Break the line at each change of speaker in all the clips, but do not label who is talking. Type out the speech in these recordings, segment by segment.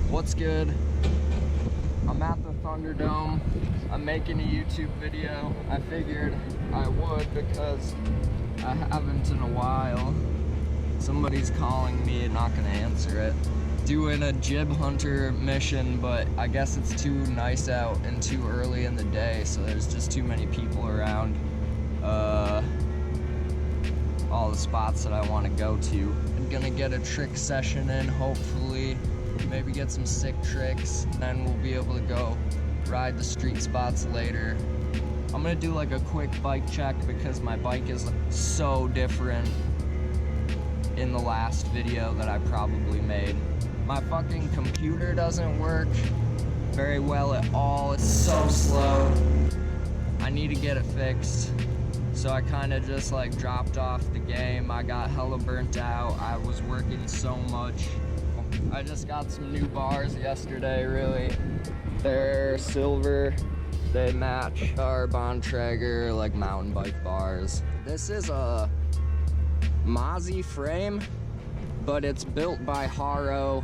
What's good? I'm at the Thunderdome. I'm making a YouTube video. I figured I would because I haven't in a while. Somebody's calling me, not gonna answer it. Doing a jib hunter mission, but I guess it's too nice out and too early in the day, so there's just too many people around all the spots that I want to go to. I'm gonna get a trick session in, hopefully, maybe get some sick tricks, then we'll be able to go ride the street spots later. I'm gonna do like a quick bike check because my bike is so different in the last video that I probably made. My fucking computer doesn't work very well at all. It's so slow. I need to get it fixed. So I kind of just like dropped off the game. I got hella burnt out. I was working so much. I just got some new bars yesterday, really. They're silver. They match our Bontrager like mountain bike bars. This is a Mozzie frame, but it's built by Haro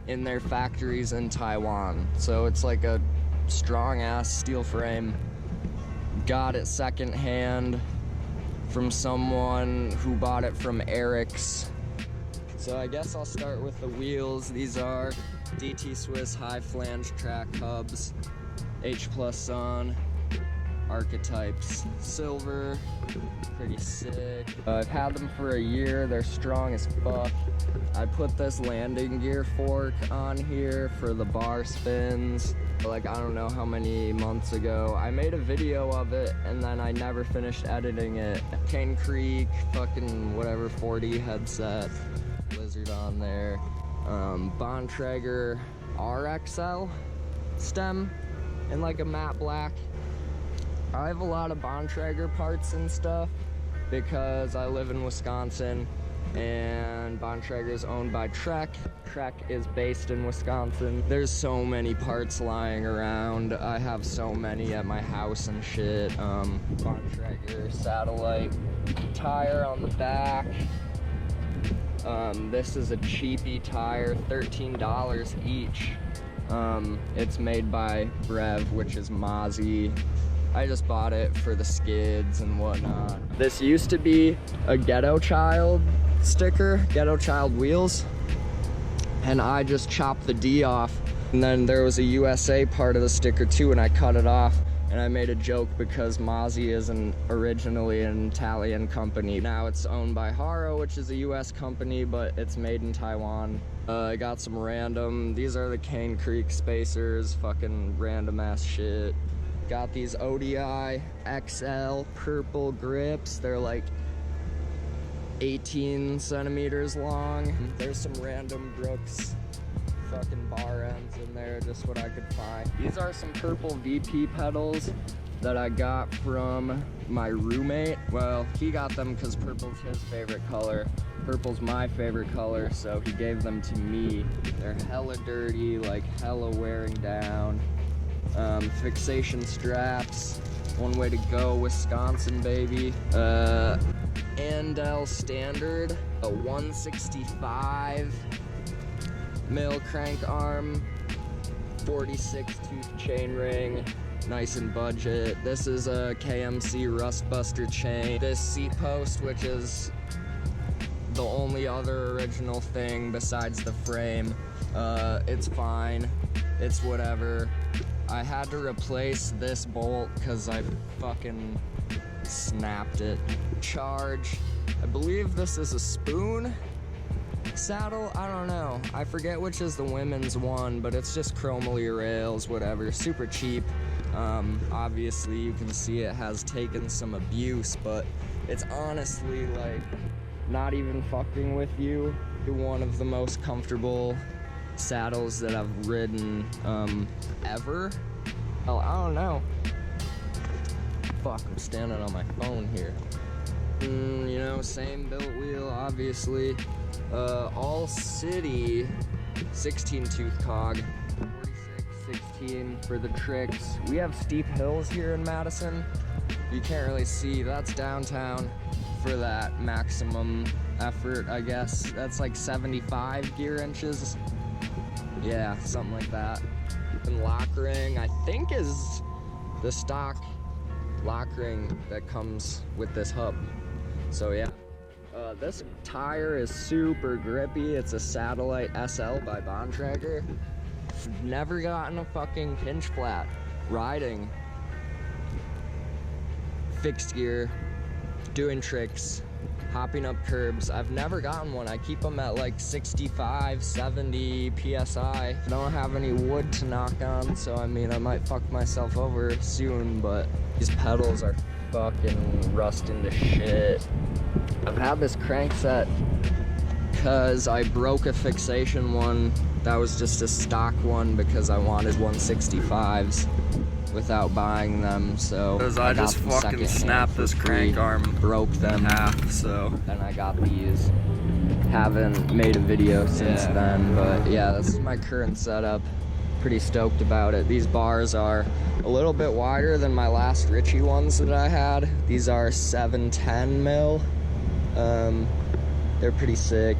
in their factories in Taiwan. So it's like a strong ass steel frame. Got it secondhand from someone who bought it from Eric's. So I guess I'll start with the wheels. These are DT Swiss high flange track hubs, H+ on, archetypes, silver, pretty sick. I've had them for a year, they're strong as fuck. I put this landing gear fork on here for the bar spins, like I don't know how many months ago. I made a video of it and then I never finished editing it. Cane Creek, fucking whatever 40 headset, Blizzard on there. Bontrager RXL stem in like a matte black. I have a lot of Bontrager parts and stuff because I live in Wisconsin and Bontrager is owned by Trek. Trek is based in Wisconsin. There's so many parts lying around. I have so many at my house and shit. Bontrager satellite tire on the back. This is a cheapy tire, $13 each. It's made by Brev, which is Mozzie. I just bought it for the skids and whatnot. This used to be a Ghetto Child sticker, Ghetto Child wheels, and I just chopped the D off. And then there was a USA part of the sticker too, and I cut it off. And I made a joke because Mozzie is originally an Italian company. Now it's owned by Haro, which is a US company, but it's made in Taiwan. I got some random, these are the Cane Creek spacers, fucking random ass shit. Got these ODI XL purple grips. They're like 18 centimeters long. There's some random Brooks fucking bar ends in there, just what I could find. These are some purple VP pedals that I got from my roommate. Well, he got them because purple's his favorite color. Purple's my favorite color, so he gave them to me. They're hella dirty, like hella wearing down. Fixation straps, one way to go, Wisconsin baby. Andel standard, a 165 mil crank arm, 46 tooth chain ring, nice and budget. This is a KMC Rustbuster chain. This seat post, which is the only other original thing besides the frame, it's fine, it's whatever. I had to replace this bolt because I fucking snapped it. Charge, I believe this is a spoon saddle, I don't know. I forget which is the women's one, but it's just chromoly rails, whatever, super cheap. Obviously you can see it has taken some abuse, but it's honestly like not even fucking with you. One of the most comfortable saddles that I've ridden ever. Oh, I don't know. Fuck, I'm standing on my phone here. You know, same built wheel, obviously. All city 16 tooth cog, 46, 16 for the tricks. We have steep hills here in Madison. You can't really see, that's downtown for that maximum effort, I guess. That's like 75 gear inches. Yeah, something like that. And lock ring, I think, is the stock lock ring that comes with this hub. So yeah. This tire is super grippy. It's a Satellite SL by Bontrager. Never gotten a fucking pinch flat riding fixed gear, doing tricks, hopping up curbs. I've never gotten one. I keep them at like 65, 70 PSI. I don't have any wood to knock on, so I mean, I might fuck myself over soon, but these pedals are fucking rusting to shit. I've had this crank set because I broke a fixation one that was just a stock one because I wanted 165s without buying them, so
I just fucking snapped this crank arm,
broke them
in half, so
then I got these. Haven't made a video since then, but yeah, this is my current setup. Pretty stoked about it. These bars are a little bit wider than my last Ritchie ones that I had. These are 710 mil. They're pretty sick.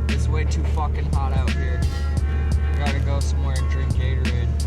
It's way too fucking hot out here. Gotta go somewhere and drink Gatorade.